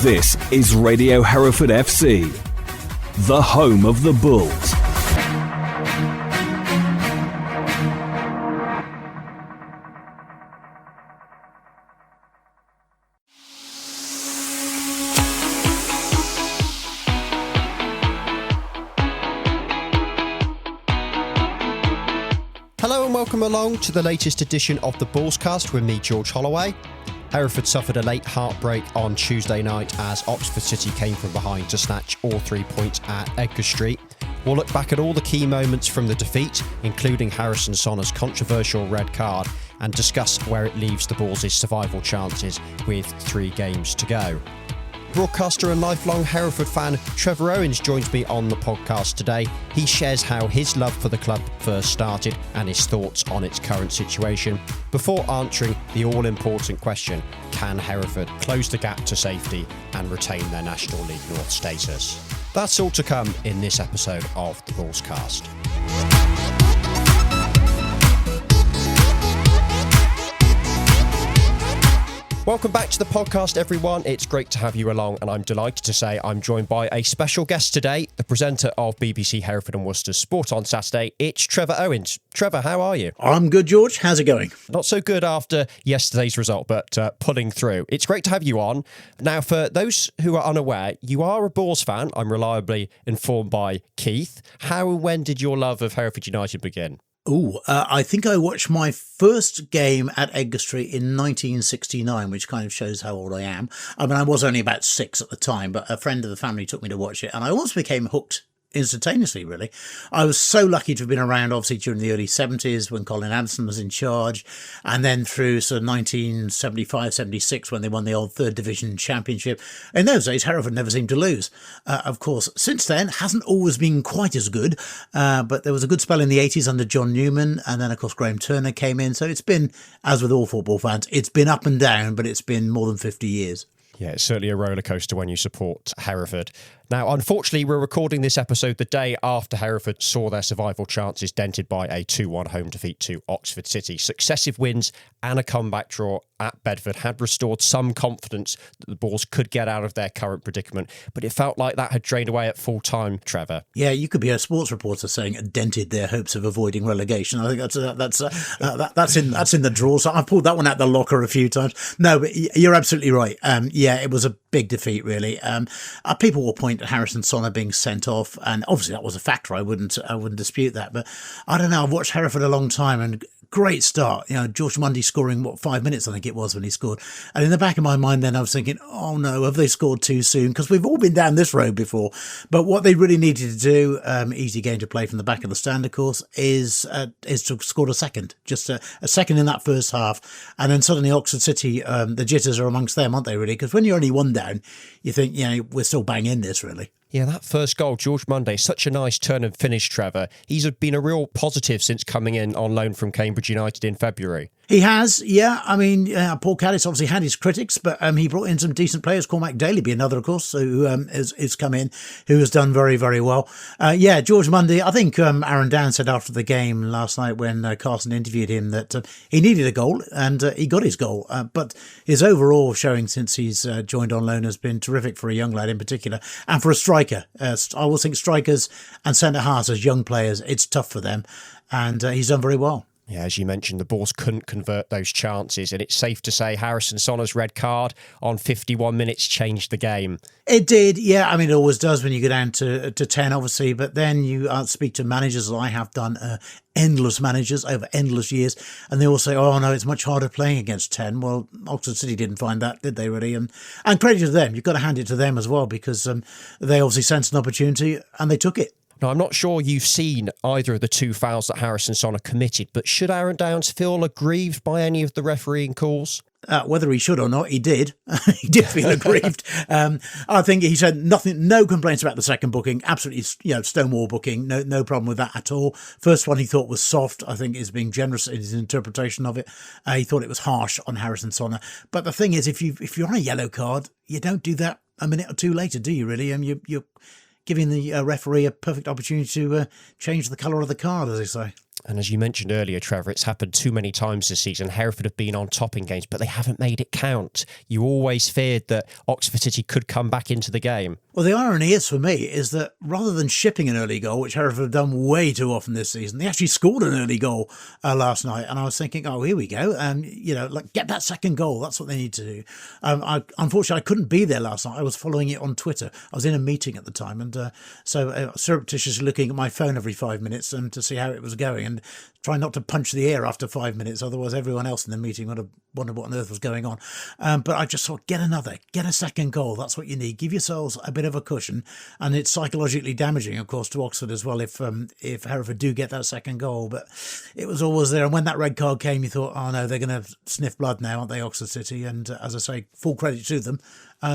This is Radio Hereford FC, the home of the Bulls. Hello and welcome along to the latest edition of the Bullscast with me, George Holloway. Hereford suffered a late heartbreak on Tuesday night as Oxford City came from behind to snatch all 3 points at Edgar Street. We'll look back at all the key moments from the defeat, including Harrison Sonner's controversial red card, and discuss where it leaves the Bulls' survival chances with 3 games to go. Broadcaster and lifelong Hereford fan Trevor Owens joins me on the podcast today. He shares how his love for the club first started and his thoughts on its current situation before answering the all-important question, can Hereford close the gap to safety and retain their National League North status? That's all to come in this episode of the Bullscast. Welcome back to the podcast, everyone. It's great to have you along, and I'm delighted to say I'm joined by a special guest today, the presenter of BBC Hereford and Worcester's Sport on Saturday. It's Trevor Owens. Trevor, how are you? I'm good, George. How's it going? Not so good after yesterday's result, but pulling through. It's great to have you on. Now, for those who are unaware, you are a Bulls fan. I'm reliably informed by Keith. How and when did your love of Hereford United begin? I think I watched my first game at Edgar Street in 1969, which kind of shows how old I am. I mean, I was only about 6 at the time, but a friend of the family took me to watch it, and I almost became hooked instantaneously, really. I was so lucky to have been around, obviously, during the early 70s when Colin Anderson was in charge, and then through sort of 1975, 76 when they won the old third division championship. In those days, Hereford never seemed to lose. Of course, since then, hasn't always been quite as good, but there was a good spell in the 80s under John Newman, and then, of course, Graham Turner came in. So it's been, as with all football fans, it's been up and down, but it's been more than 50 years. Yeah, it's certainly a roller coaster when you support Hereford. Now, unfortunately, we're recording this episode the day after Hereford saw their survival chances dented by a 2-1 home defeat to Oxford City. Successive wins and a comeback draw at Bedford had restored some confidence that the Bulls could get out of their current predicament, but it felt like that had drained away at full time, Trevor. Yeah, you could be a sports reporter saying it dented their hopes of avoiding relegation. I think that's in the drawer. So I've pulled that one out the locker a few times. No, but you're absolutely right. Yeah, it was a big defeat, really. People will point to Harrison Sonner being sent off, and obviously that was a factor. I wouldn't dispute that. But I don't know. I've watched Hereford a long time, and great start. You know, George Mundy scoring 5 minutes, I think it was, when he scored. And in the back of my mind, then I was thinking, oh no, have they scored too soon? Because we've all been down this road before. But what they really needed to do, easy game to play from the back of the stand, of course, is to score a second, just a second in that first half, and then suddenly Oxford City, the jitters are amongst them, aren't they? Really, because when you're only 1 down, you think, we're still banging this, really. Yeah, that first goal, George Mundy, such a nice turn and finish, Trevor. He's been a real positive since coming in on loan from Cambridge United in February. He has, yeah. I mean, Paul Caddis obviously had his critics, but he brought in some decent players. Cormac Daly be another, of course, who has come in, who has done very, very well. George Mundy, I think Aaron Down said after the game last night when Carson interviewed him that he needed a goal, and he got his goal. But his overall showing since he's joined on loan has been terrific for a young lad in particular, and for a striker. I always think strikers and centre-halves as young players, it's tough for them, and he's done very well. Yeah, as you mentioned, the Bulls couldn't convert those chances, and it's safe to say Harrison Sonner's red card on 51 minutes changed the game. It did, yeah. I mean, it always does when you go down to 10, obviously, but then you speak to managers, as I have done, endless managers over endless years, and they all say, oh no, it's much harder playing against 10. Well, Oxford City didn't find that, did they, really? And credit to them. You've got to hand it to them as well, because they obviously sensed an opportunity and they took it. Now, I'm not sure you've seen either of the 2 fouls that Harrison Sonner committed, but should Aaron Downs feel aggrieved by any of the refereeing calls? Whether he should or not, he did. He did feel aggrieved. I think he said no complaints about the second booking. Absolutely, stonewall booking. No problem with that at all. First one he thought was soft. I think is being generous in his interpretation of it. He thought it was harsh on Harrison Sonner. But the thing is, if you're on a yellow card, you don't do that a minute or two later, do you? Really? You're giving the referee a perfect opportunity to change the colour of the card, as they say. And as you mentioned earlier, Trevor, it's happened too many times this season. Hereford have been on top in games, but they haven't made it count. You always feared that Oxford City could come back into the game. Well, the irony is for me is that rather than shipping an early goal, which Hereford have done way too often this season, they actually scored an early goal last night. And I was thinking, oh, here we go. Get that second goal. That's what they need to do. Unfortunately, I couldn't be there last night. I was following it on Twitter. I was in a meeting at the time. And so surreptitiously looking at my phone every 5 minutes to see how it was going. And trying not to punch the air after 5 minutes. Otherwise, everyone else in the meeting would have wondered what on earth was going on. But I just thought, get a second goal. That's what you need. Give yourselves a bit of a cushion. And it's psychologically damaging, of course, to Oxford as well if Hereford do get that second goal. But it was always there. And when that red card came, you thought, oh no, they're going to sniff blood now, aren't they, Oxford City? And as I say, full credit to them.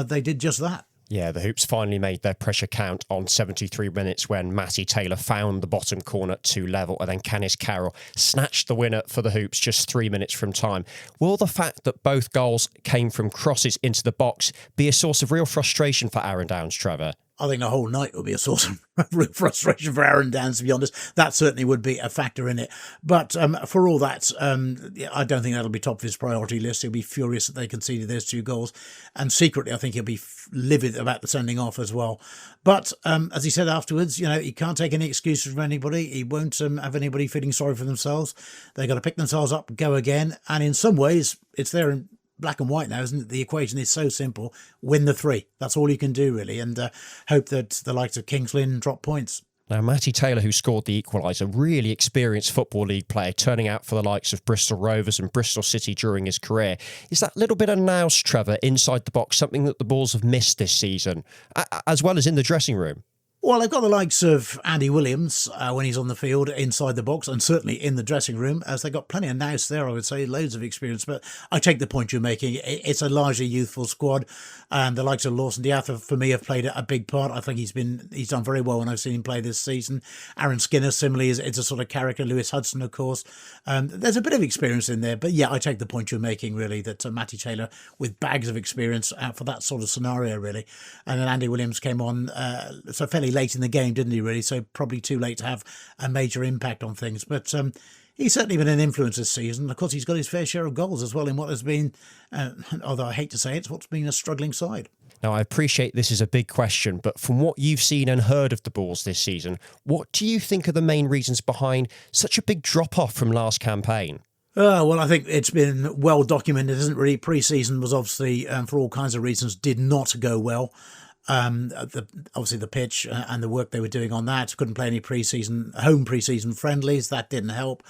They did just that. Yeah, the Hoops finally made their pressure count on 73 minutes when Matty Taylor found the bottom corner to level, and then Canis Carroll snatched the winner for the Hoops just 3 minutes from time. Will the fact that both goals came from crosses into the box be a source of real frustration for Aaron Downs, Trevor? I think the whole night will be a source of real frustration for Aaron Downs, to be honest. That certainly would be a factor in it. But for all that, I don't think that'll be top of his priority list. He'll be furious that they conceded those 2 goals. And secretly, I think he'll be livid about the sending off as well. But as he said afterwards, he can't take any excuses from anybody. He won't have anybody feeling sorry for themselves. They've got to pick themselves up, go again. And in some ways, it's there in black and white now, isn't it? The equation is so simple. Win the 3. That's all you can do, really, and hope that the likes of Kings Lynn drop points. Now, Matty Taylor, who scored the equaliser, really experienced Football League player, turning out for the likes of Bristol Rovers and Bristol City during his career. Is that little bit of nous, Trevor, inside the box, something that the Bulls have missed this season, as well as in the dressing room? Well, they've got the likes of Andy Williams when he's on the field, inside the box, and certainly in the dressing room, as they've got plenty of nous there, I would say, loads of experience. But I take the point you're making. It's a largely youthful squad, and the likes of Lawson Diatha, for me, have played a big part. I think he's done very well when I've seen him play this season. Aaron Skinner, similarly, is a sort of character. Lewis Hudson, of course. There's a bit of experience in there. But yeah, I take the point you're making, really, that Matty Taylor, with bags of experience for that sort of scenario, really. And then Andy Williams came on so fairly late in the game, didn't he, really? So probably too late to have a major impact on things. But he's certainly been an influence this season. Of course, he's got his fair share of goals as well in what has been, although I hate to say it, it's what's been a struggling side. Now, I appreciate this is a big question, but from what you've seen and heard of the Bulls this season, what do you think are the main reasons behind such a big drop-off from last campaign? Well, I think it's been well documented, isn't it, really? Pre-season was obviously, for all kinds of reasons, did not go well. Obviously the pitch and the work they were doing on that, couldn't play any home pre-season friendlies. That didn't help.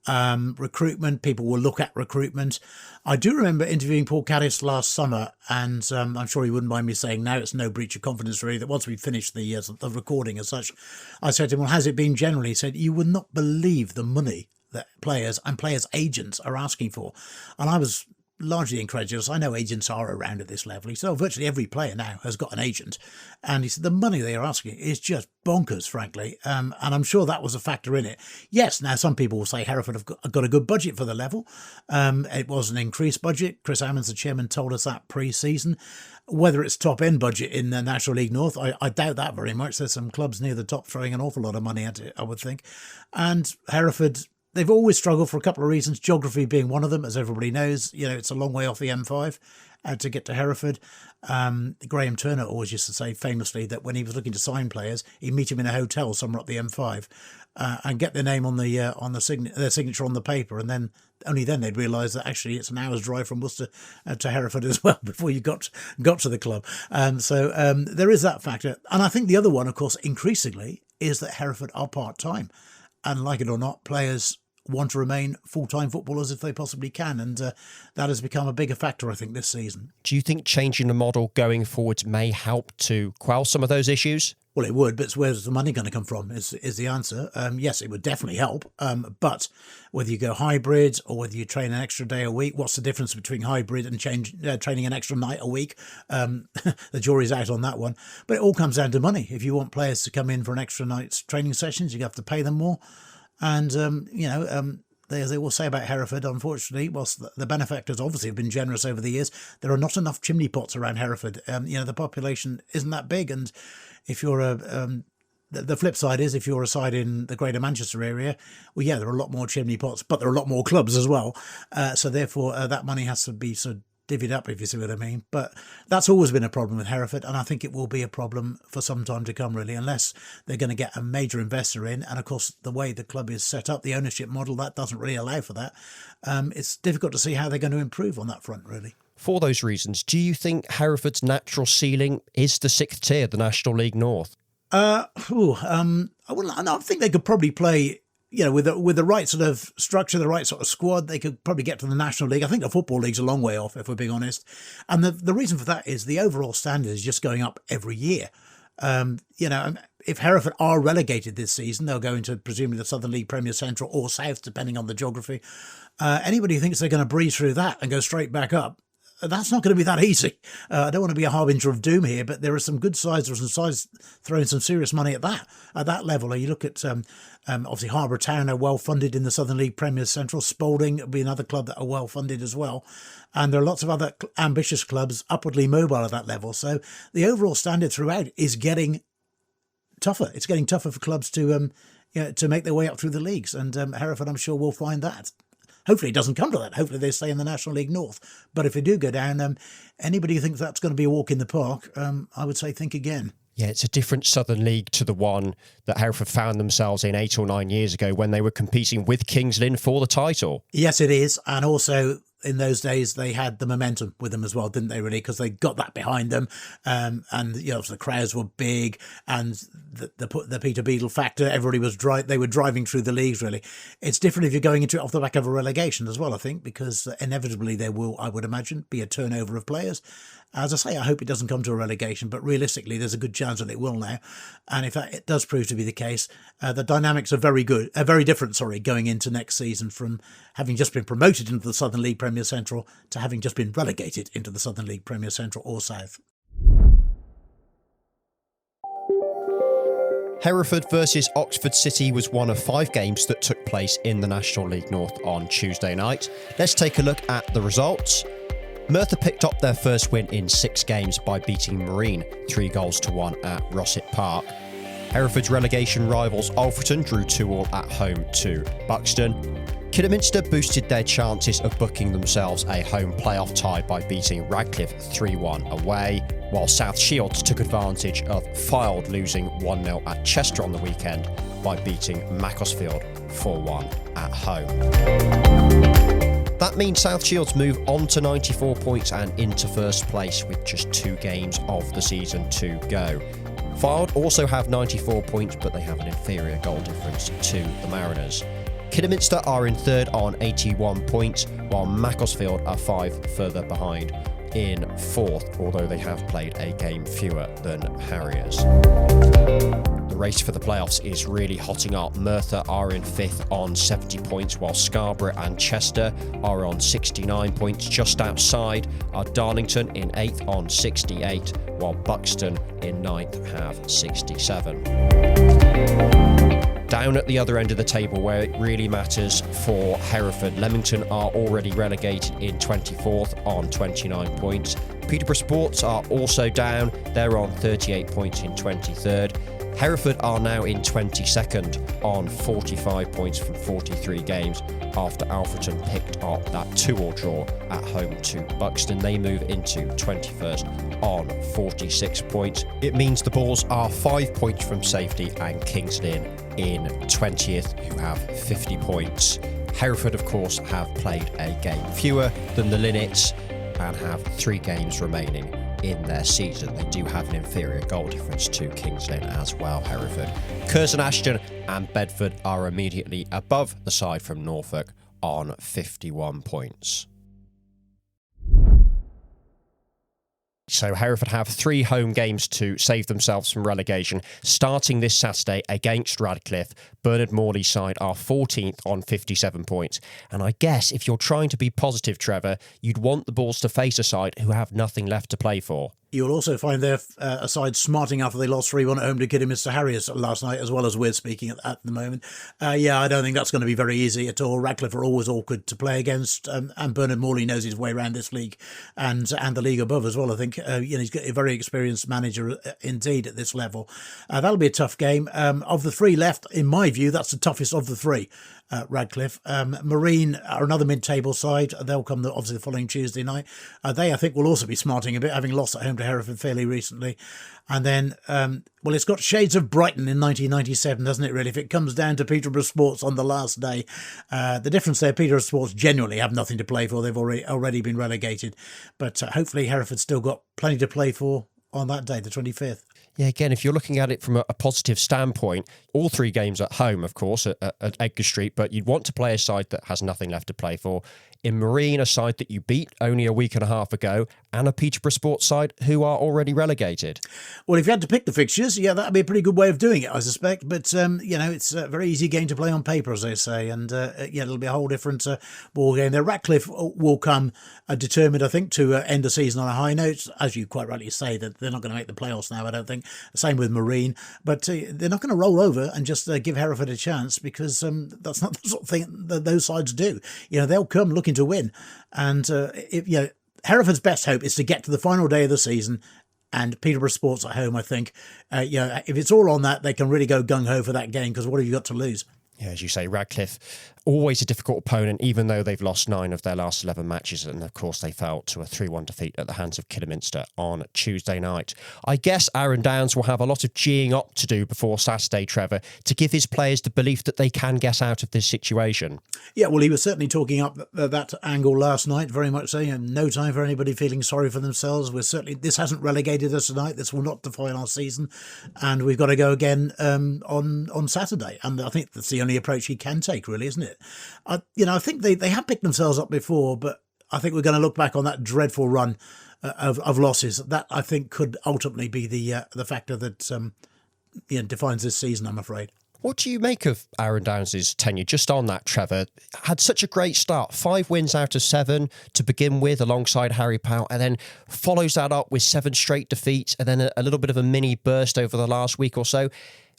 Recruitment, people will look at recruitment. I do remember interviewing Paul Caddis last summer, and I'm sure he wouldn't mind me saying now it's no breach of confidence really that once we finished the recording as such, I said to him, well, has it been generally? He said, you would not believe the money that players and players' agents are asking for. And I was largely incredulous. I know agents are around at this level. He said, virtually every player now has got an agent. And he said, the money they are asking is just bonkers, frankly. And I'm sure that was a factor in it. Yes, now some people will say Hereford have got a good budget for the level. It was an increased budget. Chris Ammons, the chairman, told us that pre-season. Whether it's top-end budget in the National League North, I doubt that very much. There's some clubs near the top throwing an awful lot of money at it, I would think. And Hereford, they've always struggled for a couple of reasons, geography being one of them, as everybody knows. It's a long way off the M5 to get to Hereford. Graham Turner always used to say famously that when he was looking to sign players, he'd meet him in a hotel somewhere up the M5 and get their name on their signature on the paper, and then only then they'd realise that actually it's an hour's drive from Worcester to Hereford as well before you got to the club. So there is that factor. And I think the other one, of course, increasingly, is that Hereford are part-time. And like it or not, players want to remain full-time footballers if they possibly can, and that has become a bigger factor, I think, this season. Do you think changing the model going forwards may help to quell some of those issues? Well, it would, but where's the money going to come from is the answer. Yes, it would definitely help, but whether you go hybrid or whether you train an extra day a week, what's the difference between hybrid and training an extra night a week? The jury's out on that one. But it all comes down to money. If you want players to come in for an extra night's training sessions, you have to pay them more. And, they will say about Hereford, unfortunately, whilst the benefactors obviously have been generous over the years, there are not enough chimney pots around Hereford. The population isn't that big. And if you're the flip side is, if you're a side in the Greater Manchester area, well, yeah, there are a lot more chimney pots, but there are a lot more clubs as well. So therefore, that money has to be sort of divvied up, if you see what I mean. But that's always been a problem with Hereford, and I think it will be a problem for some time to come, really, unless they're going to get a major investor in. And of course, the way the club is set up, the ownership model, that doesn't really allow for that. It's difficult to see how they're going to improve on that front, really. For those reasons, do you think Hereford's natural ceiling is the 6th tier, the National League North? I think they could probably play, with the right sort of structure, the right sort of squad, they could probably get to the National League. I think the Football League's a long way off, if we're being honest. And the reason for that is the overall standard is just going up every year. If Hereford are relegated this season, they'll go into presumably the Southern League, Premier Central or South, depending on the geography. Anybody who thinks they're going to breeze through that and go straight back up, that's not going to be that easy. I don't want to be a harbinger of doom here, but there are some good sides. There are some sides throwing some serious money at that level. You look at obviously Harbour Town are well funded in the Southern League, Premier Central. Spalding will be another club that are well funded as well, and there are lots of other ambitious clubs upwardly mobile at that level. So the overall standard throughout is getting tougher. It's getting tougher for clubs to make their way up through the leagues, and Hereford, I'm sure, will find that. Hopefully it doesn't come to that. Hopefully they stay in the National League North. But if they do go down, anybody who thinks that's going to be a walk in the park, I would say think again. Yeah, it's a different Southern League to the one that Hereford found themselves in 8 or 9 years ago when they were competing with Kings Lynn for the title. Yes, it is. And also, in those days, they had the momentum with them as well, didn't they, really? Because they got that behind them. And, the crowds were big, and the Peter Beadle factor, everybody was they were driving through the leagues, really. It's different if you're going into it off the back of a relegation as well, I think, because inevitably there will, I would imagine, be a turnover of players. As I say, I hope it doesn't come to a relegation, but realistically, there's a good chance that it will now. And if it does prove to be the case, the dynamics are very different, going into next season, from having just been promoted into the Southern League Premier Central to having just been relegated into the Southern League Premier Central or South. Hereford versus Oxford City was one of 5 games that took place in the National League North on Tuesday night. Let's take a look at the results. Merthyr picked up their first win in 6 games by beating Marine 3-1 at Rossett Park. Hereford's relegation rivals Alfreton drew 2-2 at home to Buxton. Kidderminster boosted their chances of booking themselves a home playoff tie by beating Radcliffe 3-1 away, while South Shields took advantage of Fylde losing 1-0 at Chester on the weekend by beating Macclesfield 4-1 at home. That means South Shields move on to 94 points and into first place with just 2 games of the season to go. Fylde also have 94 points, but they have an inferior goal difference to the Mariners. Kidderminster are in third on 81 points, while Macclesfield are 5 further behind in fourth, although they have played a game fewer than Harriers. The race for the playoffs is really hotting up. Merthyr are in 5th on 70 points, while Scarborough and Chester are on 69 points. Just outside are Darlington in 8th on 68, while Buxton in 9th have 67. Down at the other end of the table, where it really matters for Hereford, Leamington are already relegated in 24th on 29 points. Peterborough Sports are also down. They're on 38 points in 23rd. Hereford are now in 22nd on 45 points from 43 games after Alfreton picked up that 2-2 draw at home to Buxton. They move into 21st on 46 points. It means the Bulls are 5 points from safety and Kings Lynn in 20th, who have 50 points. Hereford, of course, have played a game fewer than the Linnets and have 3 games remaining in their season. They do have an inferior goal difference to Kings Lynn as well, Hereford. Curzon Ashton and Bedford are immediately above the side from Norfolk on 51 points. So Hereford have 3 home games to save themselves from relegation, starting this Saturday against Radcliffe. Bernard Morley's side are 14th on 57 points. And I guess if you're trying to be positive, Trevor, you'd want the Bulls to face a side who have nothing left to play for. You'll also find their side smarting after they lost 3-1 at home to Kidderminster Harriers last night, as well as we're speaking at the moment. I don't think that's going to be very easy at all. Radcliffe are always awkward to play against, and Bernard Morley knows his way around this league and the league above as well. I think he's got a very experienced manager indeed at this level. That'll be a tough game. Of the three left, in my view, that's the toughest of the three. Radcliffe. Marine are another mid-table side. They'll come obviously the following Tuesday night. They, I think, will also be smarting a bit, having lost at home to Hereford fairly recently. And then, it's got shades of Brighton in 1997, doesn't it, really? If it comes down to Peterborough Sports on the last day. The difference there, Peterborough Sports genuinely have nothing to play for. They've already been relegated. But hopefully Hereford's still got plenty to play for on that day, the 25th. Yeah, again, if you're looking at it from a positive standpoint, all three games at home, of course, at Edgar Street, but you'd want to play a side that has nothing left to play for. In Marine, a side that you beat only a week and a half ago, and a Peterborough Sports side who are already relegated. Well, if you had to pick the fixtures, that'd be a pretty good way of doing it, I suspect. But, it's a very easy game to play on paper, as they say. And, it'll be a whole different ball game there. Radcliffe will come determined, I think, to end the season on a high note. As you quite rightly say, that they're not going to make the playoffs now, I don't think. Same with Marine. But they're not going to roll over and just give Hereford a chance, because that's not the sort of thing that those sides do. They'll come looking to win. And, Hereford's best hope is to get to the final day of the season, and Peterborough Sports at home, I think. If it's all on that, they can really go gung-ho for that game, because what have you got to lose? Yeah, as you say, Radcliffe, always a difficult opponent, even though they've lost 9 of their last 11 matches. And of course, they fell to a 3-1 defeat at the hands of Kidderminster on Tuesday night. I guess Aaron Downs will have a lot of geeing up to do before Saturday, Trevor, to give his players the belief that they can get out of this situation. Yeah, well, he was certainly talking up that angle last night, very much so. No time for anybody feeling sorry for themselves. This hasn't relegated us tonight. This will not define our season. And we've got to go again on Saturday. And I think that's the only approach he can take, really, isn't it? I think they have picked themselves up before, but I think we're going to look back on that dreadful run of losses. That, I think, could ultimately be the factor that defines this season, I'm afraid. What do you make of Aaron Downs' tenure? Just on that, Trevor, had such a great start. 5 wins out of 7 to begin with alongside Harry Powell, and then follows that up with 7 straight defeats, and then a little bit of a mini burst over the last week or so.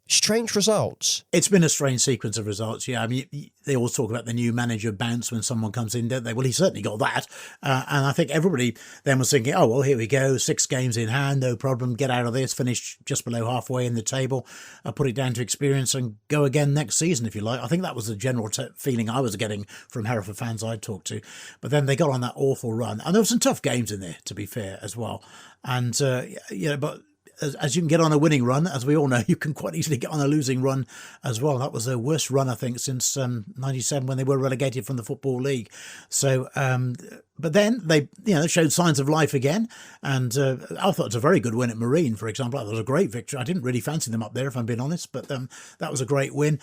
Strange results. It's been a strange sequence of results, yeah. I mean, they always talk about the new manager bounce when someone comes in, don't they? Well, he certainly got that. And I think everybody then was thinking, oh, well, here we go, 6 games in hand, no problem, get out of this, finish just below halfway in the table, put it down to experience and go again next season, if you like. I think that was the general feeling I was getting from Hereford fans I talked to. But then they got on that awful run. And there were some tough games in there, to be fair, as well. And, but as you can get on a winning run, as we all know, you can quite easily get on a losing run as well. That was their worst run, I think, since 97 when they were relegated from the Football League. So, but then they, showed signs of life again. And I thought it was a very good win at Marine, for example. That was a great victory. I didn't really fancy them up there, if I'm being honest, but that was a great win.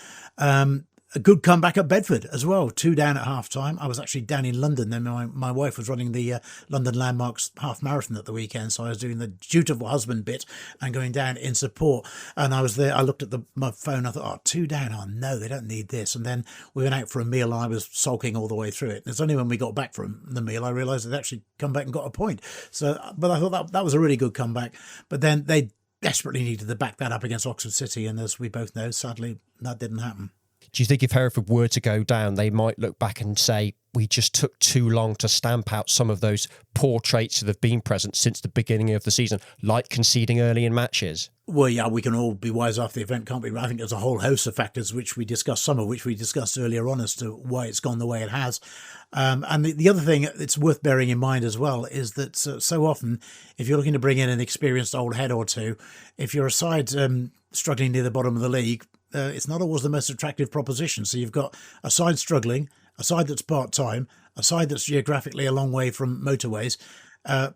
A good comeback at Bedford as well, 2 down at half-time. I was actually down in London then. My wife was running the London Landmarks half marathon at the weekend, so I was doing the dutiful husband bit and going down in support. And I was there, I looked at my phone, I thought, 2 down, oh no, they don't need this. And then we went out for a meal and I was sulking all the way through it. And it's only when we got back from the meal I realised they'd actually come back and got a point. So, but I thought that was a really good comeback. But then they desperately needed to back that up against Oxford City, and as we both know, sadly, that didn't happen. Do you think if Hereford were to go down, they might look back and say, we just took too long to stamp out some of those poor traits that have been present since the beginning of the season, like conceding early in matches? Well, yeah, we can all be wise after the event, can't we? I think there's a whole host of factors which we discussed, some of which we discussed earlier on as to why it's gone the way it has. And the other thing that's worth bearing in mind as well is that so often, if you're looking to bring in an experienced old head or two, if you're a side struggling near the bottom of the league, it's not always the most attractive proposition. So you've got a side struggling, a side that's part-time, a side that's geographically a long way from motorways.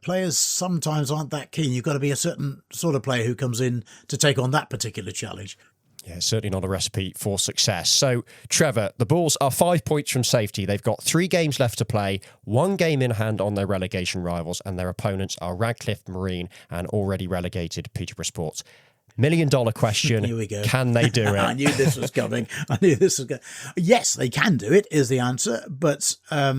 Players sometimes aren't that keen. You've got to be a certain sort of player who comes in to take on that particular challenge. Yeah, certainly not a recipe for success. So, Trevor, the Bulls are 5 points from safety. They've got 3 games left to play, 1 game in hand on their relegation rivals, and their opponents are Radcliffe, Marine, and already relegated Peterborough Sports. $1 million question. Here we go. Can they do it? I knew this was coming. Yes, they can do it, is the answer. But I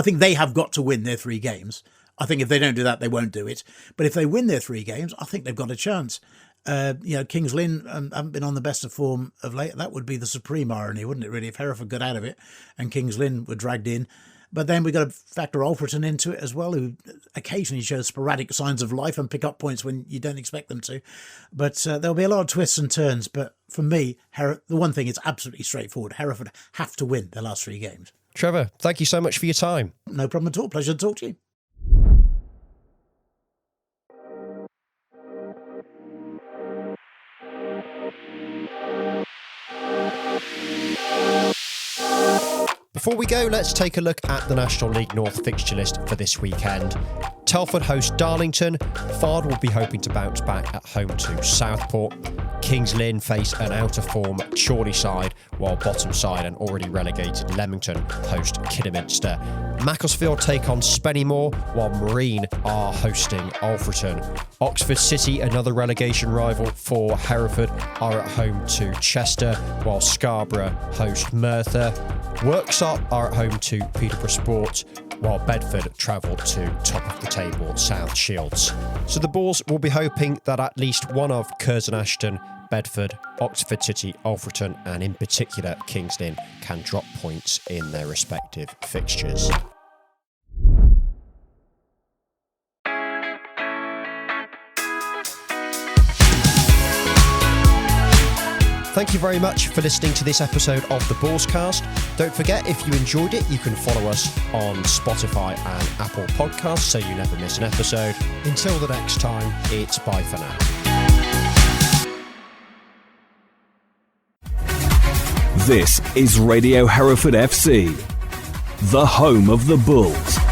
think they have got to win their 3 games. I think if they don't do that, they won't do it. But if they win their 3 games, I think they've got a chance. Kings Lynn haven't been on the best of form of late. That would be the supreme irony, wouldn't it, really, if Hereford got out of it and Kings Lynn were dragged in. But then we've got to factor Alfreton into it as well, who occasionally shows sporadic signs of life and pick up points when you don't expect them to. But there'll be a lot of twists and turns. But for me, the one thing is absolutely straightforward. Hereford have to win their last 3 games. Trevor, thank you so much for your time. No problem at all. Pleasure to talk to you. Before we go, let's take a look at the National League North fixture list for this weekend. Telford host Darlington. Fard will be hoping to bounce back at home to Southport. Kings Lynn face an out-of-form Chorley side, while bottom side and already relegated Leamington host Kidderminster. Macclesfield take on Spennymoor, while Marine are hosting Alfreton. Oxford City, another relegation rival for Hereford, are at home to Chester, while Scarborough host Merthyr. Worksop are at home to Peterborough Sport, while Bedford travel to top of the table South Shields. So the Bulls will be hoping that at least one of Curzon Ashton, Bedford, Oxford City, Alfreton and in particular Kings Lynn can drop points in their respective fixtures. Thank you very much for listening to this episode of the Bullscast. Don't forget, if you enjoyed it, you can follow us on Spotify and Apple Podcasts so you never miss an episode. Until the next time, it's bye for now. This is Radio Hereford FC, the home of the Bulls.